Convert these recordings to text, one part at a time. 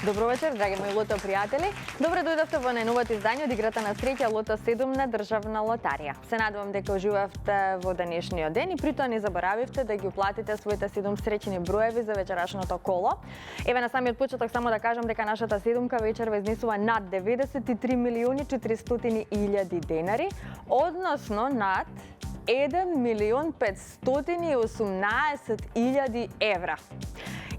Добро вечер, драги мои лото пријатели. Добро дојдовте во најновото издание од играта на среќа Лото 7 на Државна лотарија. Се надевам дека уживавте во денешниот ден и при тоа не заборавивте да ги уплатите своите 7 среќни броеви за вечерашното коло. Еве на самиот почеток само да кажам дека нашата седумка вечерва изнесува над 93.400.000 денари, односно над 1.518.000 евра.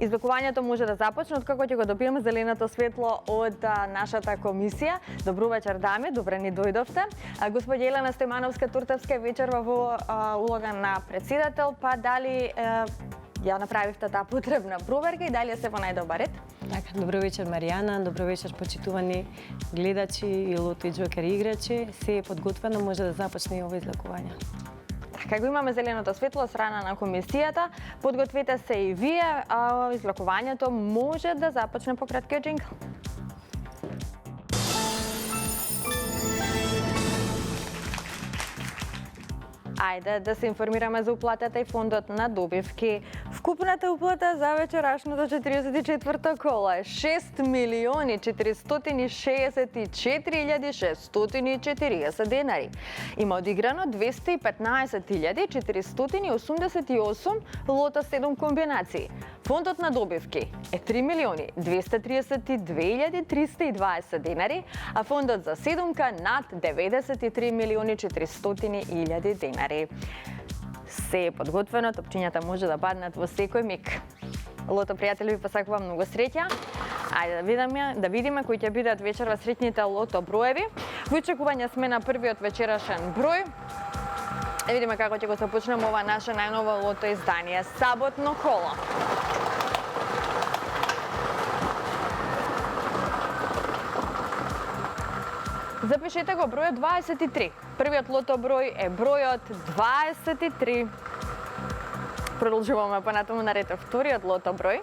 Извлекувањето може да започне откако ќе го добиеме зеленото светло од нашата комисија. Добро вечер, дами, добре ни дојдовте. Господја Елена Стојмановска-Туртевска вечерва во улога на председател, па дали ја направивте таа потребна проверка и дали се во најдобар ред? Така, добро вечер Маријана, добро вечер почитувани гледачи и лото и џокер играчи. Се е подготвено, може да започне и ова излекување. Како имаме зеленото светло од страна на комисијата, подгответе се и вие, а излекувањето може да започне по краткиот джингл. Ајде да се информираме за уплатата и фондот на добивки. Вкупната уплата за вечерашното 44-то коло е 6.064.640 денари. Има одиграно 215.488 лото 7 комбинации. Фондот на добивки е 3.232.320 денари, а фондот за седумка над 93.400.000 денари. Се е подготвено, топчињата може да паднат во секој миг. Лото пријатели, ви посакувам многу среќа. Ајде да видиме кои ќе бидат вечерва среќните лото броеви. Во очекување сме на првиот вечерашен број. Да видиме како ќе го започнеме ова наше најново лото издание. Саботно коло. Запишете го бројот 23. Првиот лото број е бројот 23. Продолжуваме понатаму на ред вториот лото број.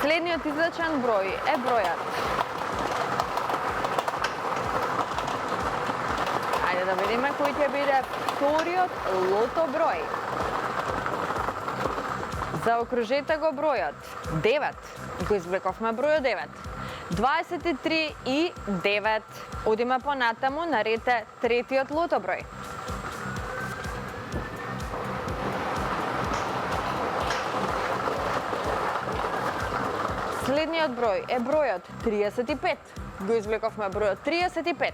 Следниот излечен број е бројот. Ајде да видиме кој ќе биде вториот лото број. Заокружете го бројот 9. Го извлековме бројот 9. 23 и 9. Одиме понатаму, на ред е третиот лото број. Следниот број е бројот 35. Го извлековме бројот 35.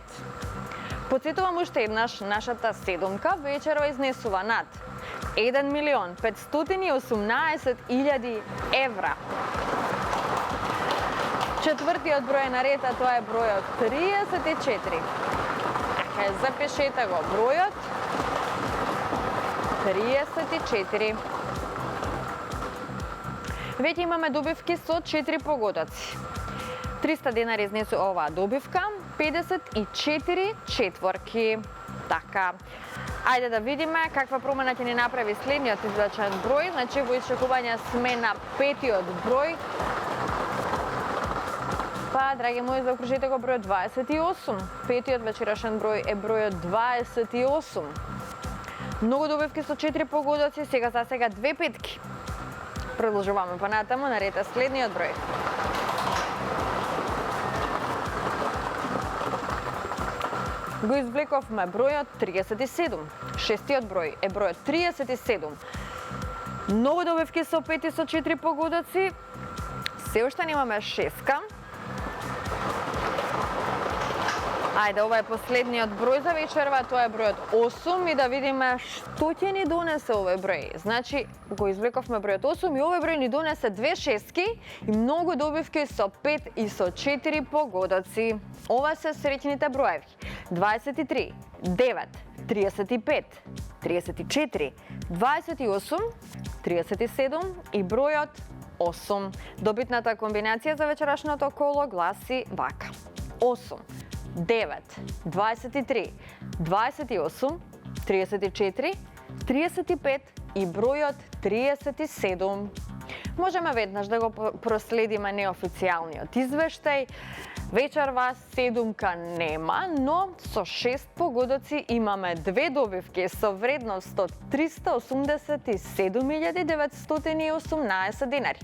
Подсетувам уште еднаш, нашата седумка вечерва изнесува над 1.518.000 евра. Четвртиот број на ред, а тоа е бројот 34. Запишете го бројот 34. Веќе имаме добивки со 4 погодоци. 300 денари изнесува оваа добивка, 54 четворки. Така. Ајде да видиме каква промена ќе ни направи следниот извлечен број. Значи во очекување сме на петиот број. Па, драги мои, заокружете го бројот 28. Петиот вечерашен број е бројот 28. Многу добивки со 4 погодоци, сега за сега 2 петки. Продолжуваме понатаму, на ред е следниот број. Го извлековме бројот 37. Шестиот број е бројот 37. Многу добивки со 5 и со 4 погодоци. Се уште немаме шеска. Ајде, ова е последниот број за вечерва, тоа е бројот 8 и да видиме што ќе ни донесе овој број. Значи, го извлековме бројот 8 и овој број ни донесе 2 шески и многу добивки со 5 и со 4 погодоци. Ова се среќните броеви. 23, 9, 35, 34, 28, 37 и бројот 8. Добитната комбинација за вечерашното коло гласи вака. 8, 9, 23, 28, 34, 35 и бројот 37. Можеме веднаш да го проследиме неофицијалниот извештај. Вечерва седумка нема, но со 6 погодоци имаме две добивки со вредност од 387.918 денари.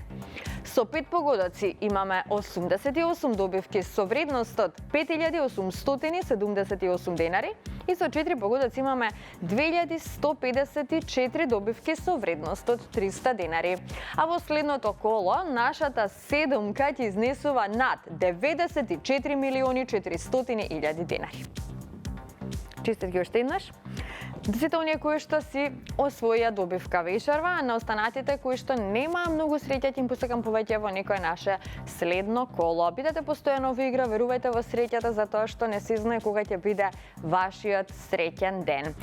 Со 5 погодоци имаме 88 добивки со вредност од 5.878 денари и со 4 погодоци имаме 2.154 добивки со вредност од 300 денари. А во следното коло, нашата седумка ќе изнесува над 94.400.000 денари. Честитки уште еднаш. Сите оние кои што си освоија добивка вечерва, а на останатите кои што немаа многу среќа, ќе им посакам повеќе во некое наше следно коло. Бидете постојано во игра, верувајте во среќата, затоа што не се знае кога ќе биде вашиот среќен ден.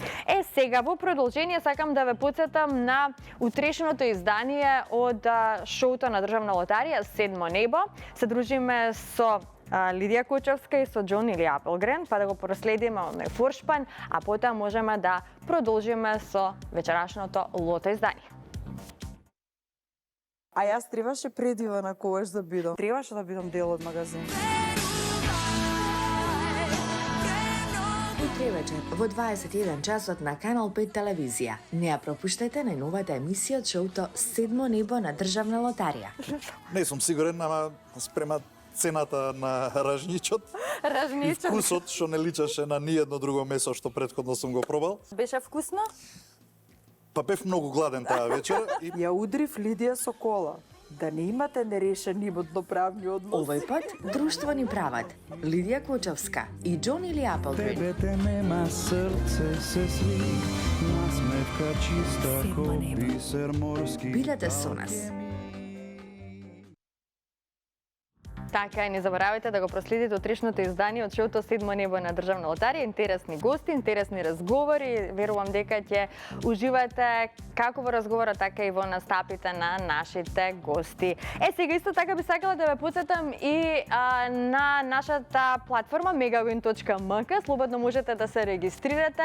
Сега во продолжение сакам да ве потсетам на утрешното издание од шоуто на Државна лотарија Седмо небо. Се дружиме со Лидија Кочовска и со Џон или Апелгрен, па да го проследиме од Форшпан, а потоа можеме да продолжиме со вечерашното лото издание. А јас требаше предивана когаш да бидам. Требаше да бидам дел од магазин. Утре вечер во 21 часот на Канал 5 телевизија. Не ја пропуштете најновата емисија од шоуто Седмо небо на Државна лотарија. Не сум сигурен, ама спрема цената на ражничот и вкусот што не личеше на ниедно друго месо што претходно сум го пробал. Беше вкусно? Па бев многу гладен таа вечер и Ја удрив Лидија со кола. Да не имате нерешен имотно правни односи. Овој пат друштво ни прават Лидија Кочовска и Џон или Апелгрен. Тебе те нема срце се сви, насмевка чиста ко бисер морски. Бидете со нас. Така и не заборавајте да го проследите утрешното издание од шоуто Седмо небо на Државна лотарија. Интересни гости, интересни разговори. Верувам дека ќе уживате како во разговорот, така и во настапите на нашите гости. Сега исто така би сакала да ве потсетам и на нашата платформа megawin.mk. Слободно можете да се регистрирате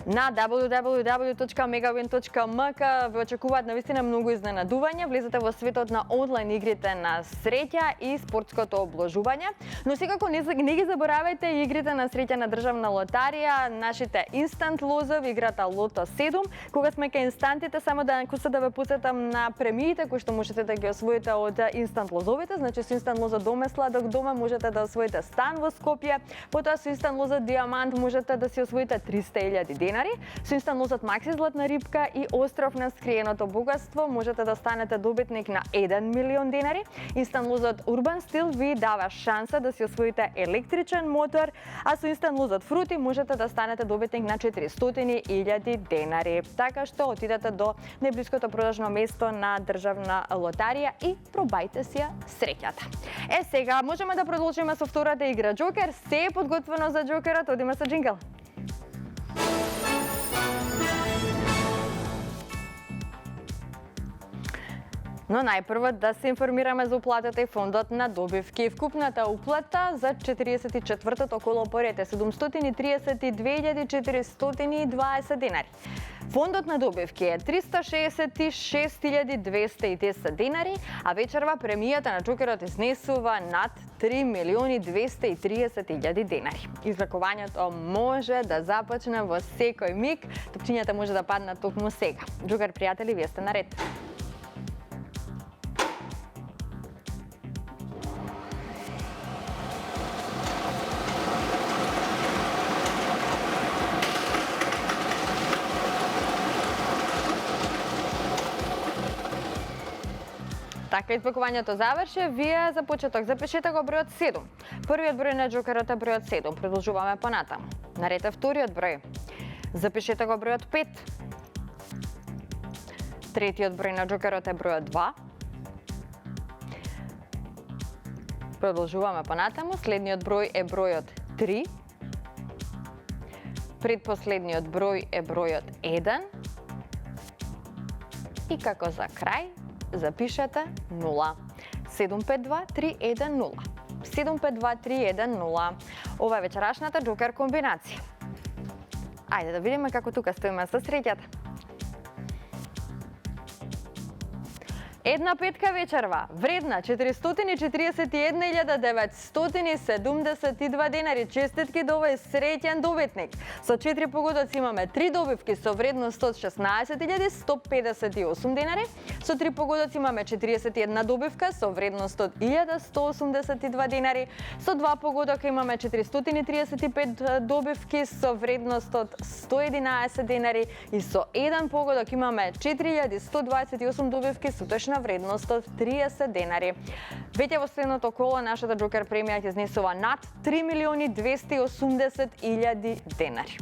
на www.megawin.mk. Ве очекуваат навистина многу изненадувања. Влезете во светот на онлайн игрите на среќа и спортското обложување. Но секако не ги заборавајте игрите на среќа на Државна лотарија, нашите инстант лозови, играта Лото 7. Кога сме кај инстантите, само да ве потсетам на премиите кои што можете да ги освоите од инстант лозовите. Значи со инстант лоза доме сладок дома можете да освоите стан во Скопје, потоа со инстант лоза Диамант можете да си освоите 300.000 денари. Со инстант лозот Макси Златна рибка и Остров на скриеното богатство можете да станете добитник на 1 милион денари. Инстант лозот Урбан Стил ви дава шанса да си освоите електричен мотор, а со инстант лозот Фрути можете да станете добитник на 400.000 денари. Така што отидете до најблиското продажно место на Државна лотарија и пробајте си ја среќата. Сега можеме да продолжиме со втората игра Џокер. Се е подготвено за Џокерот, одиме со џингл. Но најпрво да се информираме за уплатата и фондот на добивки. Вкупната уплата за 44-тото коло поред е 732.420 денари. Фондот на добивки е 366.210 денари, а вечерва премијата на Џокерот изнесува над 3.230.000 денари. Излекувањето може да започне во секој миг, топчињата може да паднат токму сега. Џокер, пријатели, вие сте наред. Така избакувањето заврши, вие за почеток запишете го бројот 7. Првиот број на Џокерот е бројот 7. Продолжуваме понатаму. Наред е вториот број. Запишете го бројот 5. Третиот број на Џокерот е бројот 2. Продолжуваме понатаму. Следниот број е бројот 3. Предпоследниот број е бројот 1. И како за крај, запишете 0. 752-310. 752-310. Ова е вечерашната Џокер комбинација. Ајде да видиме како тука стоиме со среќата. Една петка вечерва, вредна 441.972 денари. Честитки до овој среќен добитник. Со 4 погодоци имаме 3 добивки со вредност од 16.158 денари. Со 3 погодоци имаме 41 добивка со вредност од 1.182 денари. Со 2 погодока имаме 435 добивки со вредност од 111 денари и со 1 погодок имаме 4.128 добивки со точна вредност од 30 денари. Веќе во следното коло нашата Джокер премија ќе изнесува над 3.280.000 денари.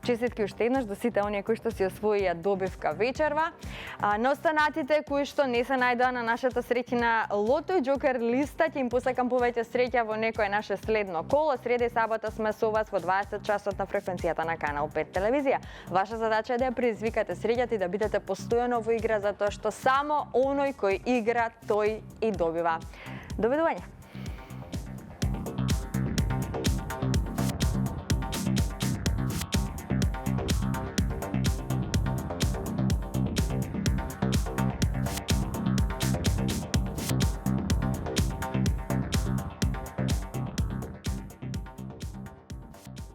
Честитки уште еднаш до сите оние кои што си освоија добивка вечерва. На останатите кои што не се најдоа на нашата среќна лото и Джокер листа, ќе им посакам повеќе среќа во некое наше следно коло. Среда и сабота сме со вас во 20 часот на фреквенцијата на Канал 5 телевизија. Ваша задача е да ја предизвикате среќата и да бидете постојано во игра, затоа што само оној кој игра, тој и добива. Довидување.